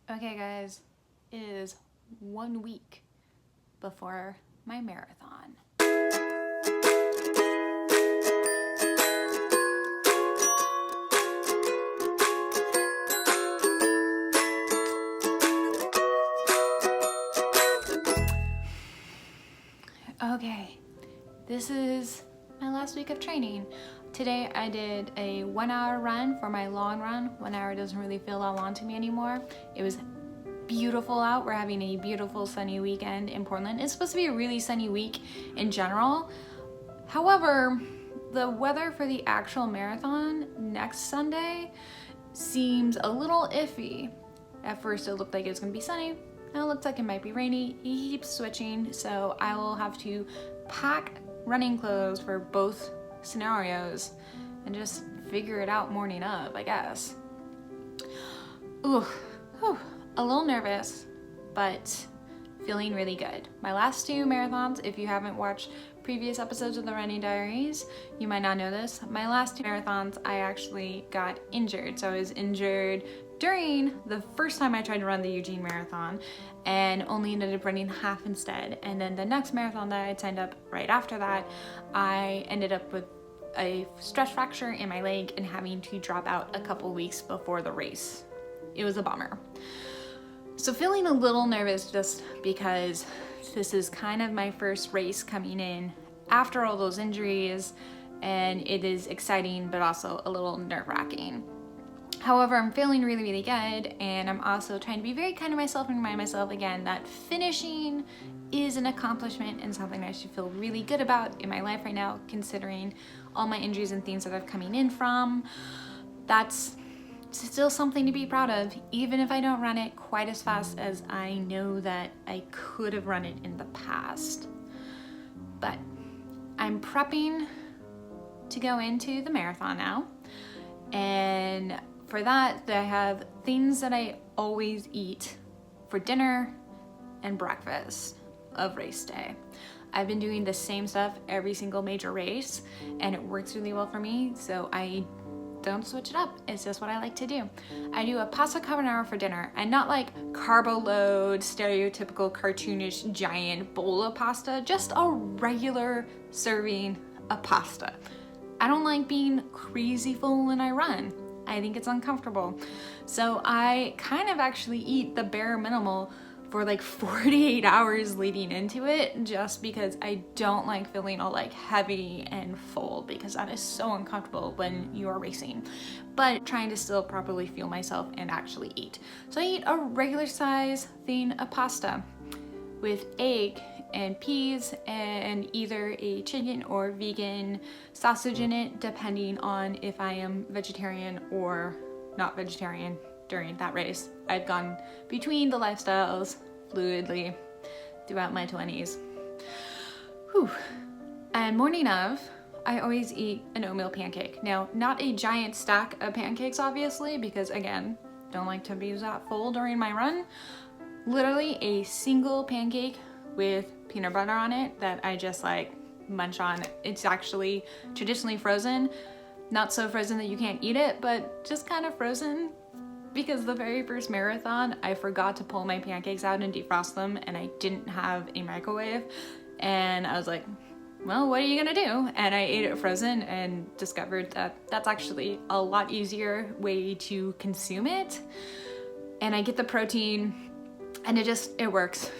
Okay guys, it is 1 week before my marathon. Okay, this is my last week of training. Today I did a 1 hour run for my long run. 1 hour doesn't really feel that long to me anymore. It was beautiful out. We're having a beautiful sunny weekend in Portland. It's supposed to be a really sunny week in general. However, the weather for the actual marathon next Sunday seems a little iffy. At first it looked like it was gonna be sunny. Now it looks like it might be rainy. It keeps switching, so I will have to pack running clothes for both scenarios and just figure it out morning of, I guess. Ooh, whew, a little nervous, but feeling really good. My last 2 marathons, if you haven't watched previous episodes of the Running Diaries, you might not know this. My last 2 marathons, I actually got injured. So I was injured during the first time I tried to run the Eugene Marathon and only ended up running half instead. And then the next marathon that I signed up right after that, I ended up with a stress fracture in my leg and having to drop out a couple weeks before the race. It was a bummer. So feeling a little nervous just because this is kind of my first race coming in after all those injuries, and it is exciting but also a little nerve-wracking. However, I'm feeling really, really good, and I'm also trying to be very kind to myself and remind myself again that finishing is an accomplishment and something I should feel really good about in my life right now, considering all my injuries and things that I'm coming in from. That's still something to be proud of, even if I don't run it quite as fast as I know that I could have run it in the past. But I'm prepping to go into the marathon now, and for that I have things that I always eat for dinner and breakfast of race day. I've been doing the same stuff every single major race and it works really well for me, so I don't switch it up. It's just what I like to do. I do a pasta carbonara for dinner, and not like carbo load, stereotypical cartoonish giant bowl of pasta, just a regular serving of pasta. I don't like being crazy full when I run. I think it's uncomfortable. So I kind of actually eat the bare minimal for like 48 hours leading into it, just because I don't like feeling all like heavy and full, because that is so uncomfortable when you are racing, but trying to still properly fuel myself and actually eat. So I eat a regular size thing of pasta with egg and peas and either a chicken or vegan sausage in it, depending on if I am vegetarian or not vegetarian during that race. I've gone between the lifestyles fluidly throughout my 20s. Whew. And morning of, I always eat an oatmeal pancake. Now, not a giant stack of pancakes, obviously, because again, don't like to be that full during my run. Literally a single pancake with peanut butter on it that I just like munch on. It's actually traditionally frozen, not so frozen that you can't eat it, but just kind of frozen, because the very first marathon I forgot to pull my pancakes out and defrost them, and I didn't have a microwave, and I was like, well, what are you gonna do? And I ate it frozen and discovered that that's actually a lot easier way to consume it, and I get the protein, and it works.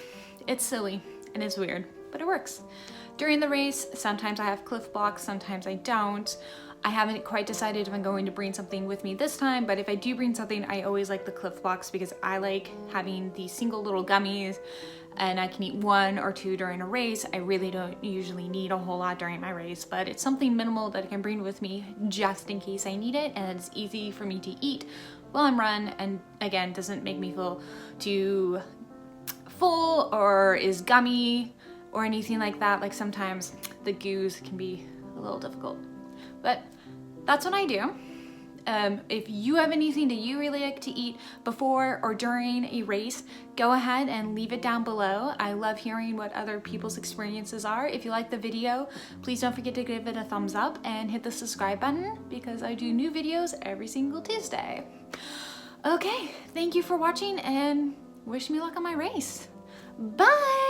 It's silly and it's weird, but it works. During the race, sometimes I have Cliff Blocks, sometimes I don't. I haven't quite decided if I'm going to bring something with me this time, but if I do bring something, I always like the Cliff Blocks because I like having these single little gummies, and I can eat 1 or 2 during a race. I really don't usually need a whole lot during my race, but it's something minimal that I can bring with me just in case I need it, and it's easy for me to eat while I'm run, and again, doesn't make me feel too full or is gummy or anything like that. Like sometimes the goos can be a little difficult, but that's what I do. If you have anything that you really like to eat before or during a race, go ahead and leave it down below. I love hearing what other people's experiences are. If you like the video, please don't forget to give it a thumbs up and hit the subscribe button, because I do new videos every single Tuesday. Okay, thank you for watching and wish me luck on my race. Bye!